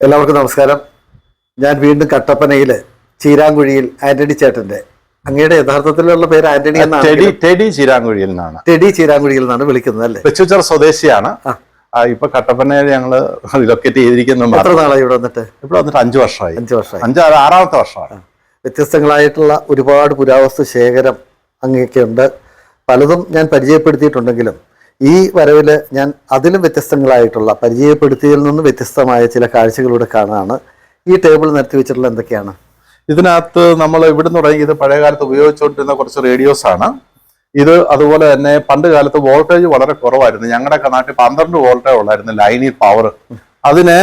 എല്ലാവർക്കും നമസ്കാരം. ഞാൻ വീണ്ടും കട്ടപ്പനയില് ചീരാങ്കുഴിയിൽ ആന്റണി ചേട്ടന്റെ, അങ്ങയുടെ യഥാർത്ഥത്തിലുള്ള പേര് ആന്റണി എന്നാണ്, ടെഡി ചീരാങ്കുഴിയിൽ നിന്നാണ്. ടെഡി ചീരാങ്കുഴിയിൽ നിന്നാണ് വിളിക്കുന്നത് അല്ലേ? വെച്ചുച്ചർ സ്വദേശിയാണ്. ഇപ്പൊ കട്ടപ്പനയിൽ ഞങ്ങള് റിലൊക്കേറ്റ് ചെയ്തിരിക്കുന്നു. എത്ര നാളായി ഇവിടെ വന്നിട്ട്? ഇവിടെ വന്നിട്ട് 5 വർഷമായി. 6ാമത്തെ വർഷമാണ്. വ്യത്യസ്തങ്ങളായിട്ടുള്ള ഒരുപാട് പുരാവസ്തു ശേഖരം അങ്ങനെയൊക്കെയുണ്ട്. പലതും ഞാൻ പരിചയപ്പെടുത്തിയിട്ടുണ്ടെങ്കിലും ഈ വരവില് ഞാൻ അതിലും വ്യത്യസ്തങ്ങളായിട്ടുള്ള, പരിചയപ്പെടുത്തിയതിൽ നിന്ന് വ്യത്യസ്തമായ ചില കാഴ്ചകളിലൂടെ കാണാനാണ്. ഈ ടേബിൾ നിരത്തി വെച്ചിട്ടുള്ള എന്തൊക്കെയാണ്? ഇതിനകത്ത് നമ്മൾ ഇവിടുന്ന് തുടങ്ങിയത് പഴയകാലത്ത് ഉപയോഗിച്ചുകൊണ്ടിരുന്ന കുറച്ച് റേഡിയോസ് ആണ്. ഇത് അതുപോലെ തന്നെ പണ്ട് കാലത്ത് വോൾട്ടേജ് വളരെ കുറവായിരുന്നു. ഞങ്ങളുടെ നാട്ടിൽ 12 വോൾട്ടേ ഉള്ളായിരുന്നു ലൈനിൽ പവർ. അതിനെ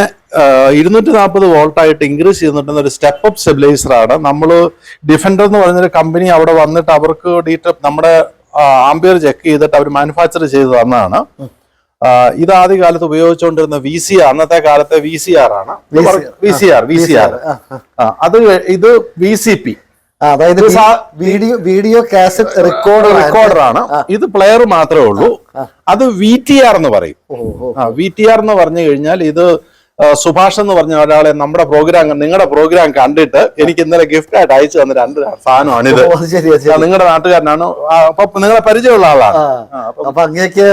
240 വോൾട്ടായിട്ട് ഇൻക്രീസ് ചെയ്തിട്ടുന്ന ഒരു സ്റ്റെപ്പ് അപ്പ് സ്റ്റെബിലൈസർ ആണ്. നമ്മൾ ഡിഫൻഡർ എന്ന് പറഞ്ഞൊരു കമ്പനി അവിടെ വന്നിട്ട് അവർക്ക് നമ്മുടെ ആംപിയർ ചെക്ക് ചെയ്തിട്ട് അവർ മാനുഫാക്ചർ ചെയ്ത് തന്നതാണ്. ഇത് ആദ്യ കാലത്ത് ഉപയോഗിച്ചുകൊണ്ടിരുന്ന VCR, അന്നത്തെ കാലത്തെ VCR ആണ്. VCR അത് ഇത് VCP, അതായത് വീഡിയോ കാസറ്റ് റെക്കോർഡർ ആണ്. ഇത് പ്ലെയർ മാത്രമേ ഉള്ളൂ. അത് VTR എന്ന് പറയും. VTR എന്ന് പറഞ്ഞു കഴിഞ്ഞാൽ ഇത് സുഭാഷ് എന്ന് പറഞ്ഞ ഒരാളെ നിങ്ങളുടെ പ്രോഗ്രാം കണ്ടിട്ട് എനിക്ക് ഇന്നലെ ഗിഫ്റ്റ് ആയിട്ട് അയച്ചു തന്ന 2 സാധനമാണ് ഇത്. നിങ്ങളുടെ നാട്ടുകാരനാണ്, അപ്പൊ നിങ്ങളെ പരിചയമുള്ള ആളാണ്. അപ്പൊ അങ്ങേക്ക്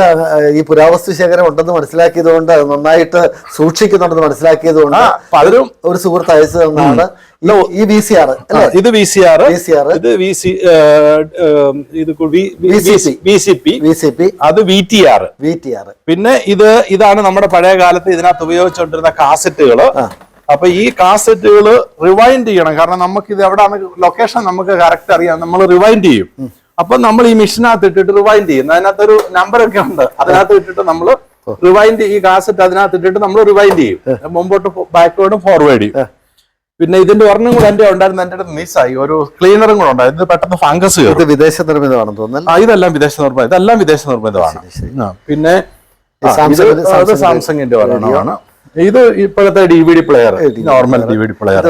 ഈ പുരാവസ്തു ശേഖരം ഉണ്ടെന്ന് മനസ്സിലാക്കിയത് കൊണ്ട്, നന്നായിട്ട് സൂക്ഷിക്കുന്നുണ്ടെന്ന് മനസ്സിലാക്കിയത് കൊണ്ട് പലരും ഒരു സുഹൃത്ത് അയച്ചു തന്നാണ് ഈ VCR. ഇത് VCR, ഇത് VCP, അത് VTR. പിന്നെ ഇതാണ് നമ്മുടെ പഴയ കാലത്ത് ഇതിനകത്ത് ഉപയോഗിച്ചുകൊണ്ടിരുന്ന കാസറ്റുകള്. അപ്പൊ ഈ കാസറ്റുകള് റിവൈൻഡ് ചെയ്യണം. കാരണം നമുക്ക് ഇത് എവിടെയാണ് ലൊക്കേഷൻ നമുക്ക് കറക്റ്റ് അറിയാം. നമ്മൾ റിവൈൻഡ് ചെയ്യും. അപ്പൊ നമ്മൾ ഈ മെഷീനകത്ത് ഇട്ടിട്ട് റിവൈൻഡ് ചെയ്യും. അതിനകത്തൊരു നമ്പറൊക്കെ ഉണ്ട്. അതിനകത്ത് ഇട്ടിട്ട് നമ്മൾ റിവൈൻഡ്, ഈ കാസറ്റ് അതിനകത്ത് ഇട്ടിട്ട് നമ്മൾ റിവൈൻഡ് ചെയ്യും. മുമ്പോട്ട് ബാക്ക്വേർഡും ഫോർവേഡും. പിന്നെ ഇതിന്റെ ഒരെണ്ണം കൂടെ എന്റെ ഉണ്ടായിരുന്നു, എന്റെ അടുത്ത് മിസ്സായി. ഒരു ക്ലീനറും കൂടെ ഉണ്ടായിരുന്നു. പെട്ടെന്ന് ഫംഗസ് കയറും. വിദേശ നിർമ്മിതമാണെന്ന് തോന്നുന്നു. ഇതെല്ലാം വിദേശ നിർമ്മിതമാണ്. പിന്നെ സാംസങ്ങിന്റെ ഒരെണ്ണമാണ്. ഇത് ഇപ്പോഴത്തെ DVD player, normal DVD player.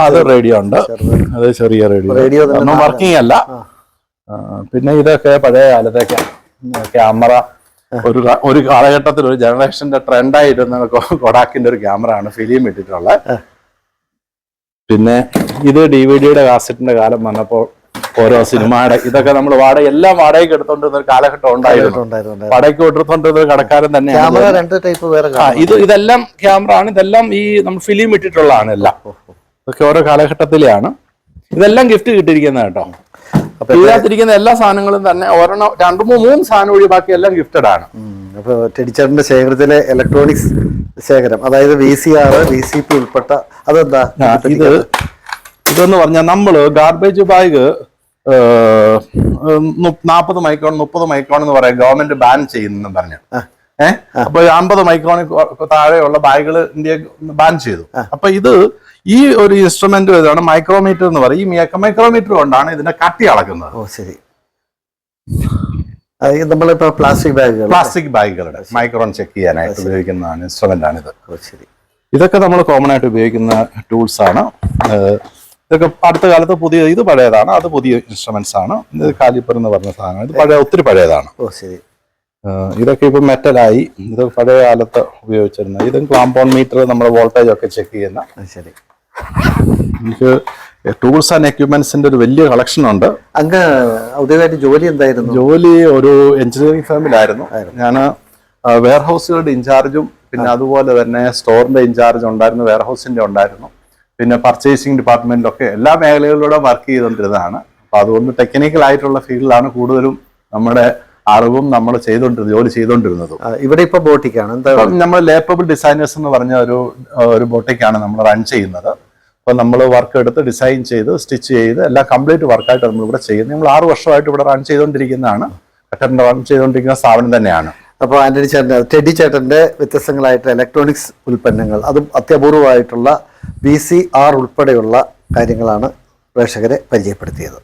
അത് റേഡിയോ ഉണ്ട്. അത് ചെറിയ റേഡിയോ, ഒന്നും വർക്കിംഗ് അല്ല. പിന്നെ ഇതൊക്കെ പഴയ കാലത്തെ ക്യാമറ. ഒരു കാലഘട്ടത്തിൽ ഒരു ജനറേഷന്റെ ട്രെൻഡായിരുന്ന കൊഡാക്കിന്റെ ഒരു ക്യാമറ ആണ്, ഫിലിം ഇട്ടിട്ടുള്ളത്. പിന്നെ ഇത് DVD-യുടെ കാസറ്റിന്റെ കാലം വന്നപ്പോൾ ഓരോ സിനിമയുടെ ഇതൊക്കെ നമ്മൾ എല്ലാം വാടകയ്ക്ക് എടുത്തോണ്ടിരുന്ന ഒരു കാലഘട്ടം ഉണ്ടായിരുന്നു. വാടകയ്ക്ക് എടുത്തോണ്ടിരുന്ന ഒരു കടക്കാരൻ തന്നെയാണ്. ഇതെല്ലാം ക്യാമറ ആണ്. ഇതെല്ലാം ഈ നമ്മൾ ഫിലിം ഇട്ടിട്ടുള്ളതാണ്. എല്ലാം ഇതൊക്കെ ഓരോ കാലഘട്ടത്തിലെയാണ്. ഇതെല്ലാം ഗിഫ്റ്റ് കിട്ടിയിരിക്കുന്നത് കേട്ടോ. ഇതിനകത്തിരിക്കുന്ന എല്ലാ സാധനങ്ങളും തന്നെ 1, 2, 3 സാധനം ഒഴി ബാക്കി എല്ലാം ഗിഫ്റ്റഡ് ആണ്. അപ്പൊ ടെഡിച്ചേട്ടന്റെ ശേഖരത്തിലെ ഇലക്ട്രോണിക്സ് ശേഖരം, അതായത് VCR, VCP ഉൾപ്പെട്ട, അതെന്താ ഇതെന്ന് പറഞ്ഞാൽ നമ്മള് ഗാർബേജ് ബാഗ് 40 മൈക്രോൺ 30 മൈക്രോൺ എന്ന് പറയാം, ഗവൺമെന്റ് ബാൻ ചെയ്യുന്നു പറഞ്ഞു. അപ്പൊ 50 മൈക്രോണിൽ താഴെയുള്ള ബാഗുകൾ ഇന്ത്യ ബാൻ ചെയ്തു. അപ്പൊ ഈ ഒരു ഇൻസ്ട്രുമെന്റ് ഇതാണ് മൈക്രോമീറ്റർ എന്ന് പറയും. ഈ മൈക്രോമീറ്റർ കൊണ്ടാണ് ഇതിന്റെ കട്ടി അളക്കുന്നത്. ശരി. നമ്മളിപ്പോ പ്ലാസ്റ്റിക് ബാഗുകളുടെ മൈക്രോൺ ചെക്ക് ചെയ്യാനായിട്ട് ഉപയോഗിക്കുന്ന ഇൻസ്ട്രുമെന്റ് ആണിത്. ശരി. ഇതൊക്കെ നമ്മൾ കോമൺ ആയിട്ട് ഉപയോഗിക്കുന്ന ടൂൾസ് ആണ്. ഇതൊക്കെ അടുത്ത കാലത്ത് ഇത് പഴയതാണ്, അത് പുതിയ ഇൻസ്ട്രുമെന്റ്സ് ആണ്. ഇത് കാലിപ്പർ എന്ന് പറഞ്ഞ സാധനം, ഇത് ഒത്തിരി പഴയതാണ്. ശരി. ഇതൊക്കെ ഇപ്പൊ മെറ്റലായി. ഇത് പഴയ കാലത്ത് ഉപയോഗിച്ചിരുന്ന, ഇതും ക്ലാംപോൺ മീറ്റർ, നമ്മുടെ വോൾട്ടേജ് ഒക്കെ ചെക്ക് ചെയ്യുന്ന. ശരി. എനിക്ക് ടൂൾസ് ആൻഡ് എക്യുപ്മെന്റ്സിന്റെ ഒരു വലിയ കളക്ഷൻ ഉണ്ട്. അങ്ങ് ഔദ്യോഗികമായിട്ട് ജോലി എന്തായിരുന്നു? ജോലി ഒരു എഞ്ചിനീയറിംഗ് ഫേമിലായിരുന്നു. ഞാൻ വെയർഹൗസുകളുടെ ഇൻചാർജും, പിന്നെ അതുപോലെ തന്നെ സ്റ്റോറിന്റെ ഇൻചാർജ് ഉണ്ടായിരുന്നു, വെയർഹൗസിന്റെ ഉണ്ടായിരുന്നു, പിന്നെ പർച്ചേസിംഗ് ഡിപ്പാർട്ട്മെന്റിലൊക്കെ എല്ലാ മേഖലകളിലൂടെ വർക്ക് ചെയ്തുകൊണ്ടിരുന്നതാണ്. അപ്പൊ അതുകൊണ്ട് ടെക്നിക്കൽ ആയിട്ടുള്ള ഫീൽഡിലാണ് കൂടുതലും നമ്മുടെ അറിവും നമ്മൾ ജോലി ചെയ്തുകൊണ്ടിരുന്നതും. ഇവിടെ ഇപ്പൊ ബോട്ടിക്കാണ് നമ്മൾ ലേപ്പബിൾ ഡിസൈനേഴ്സ് എന്ന് പറഞ്ഞ ഒരു ബോട്ടിക്കാണ് നമ്മൾ റൺ ചെയ്യുന്നത്. അപ്പൊ നമ്മൾ വർക്ക് എടുത്ത് ഡിസൈൻ ചെയ്ത് സ്റ്റിച്ച് ചെയ്ത് എല്ലാം കംപ്ലീറ്റ് വർക്കായിട്ട് നമ്മൾ ഇവിടെ ചെയ്യുന്നത്. നമ്മൾ 6 വർഷമായിട്ട് ഇവിടെ റൺ ചെയ്തുകൊണ്ടിരിക്കുന്നതാണ്. റൺ ചെയ്തുകൊണ്ടിരിക്കുന്ന സ്ഥാപനം തന്നെയാണ്. അപ്പോൾ ആന്റണി ചേട്ടൻ, ടെഡി ചേട്ടന്റെ വ്യത്യസ്തങ്ങളായിട്ട് ഇലക്ട്രോണിക്സ് ഉൽപ്പന്നങ്ങൾ, അതും അത്യപൂർവമായിട്ടുള്ള VCR ഉൾപ്പെടെയുള്ള കാര്യങ്ങളാണ് പ്രേക്ഷകരെ പരിചയപ്പെടുത്തിയത്.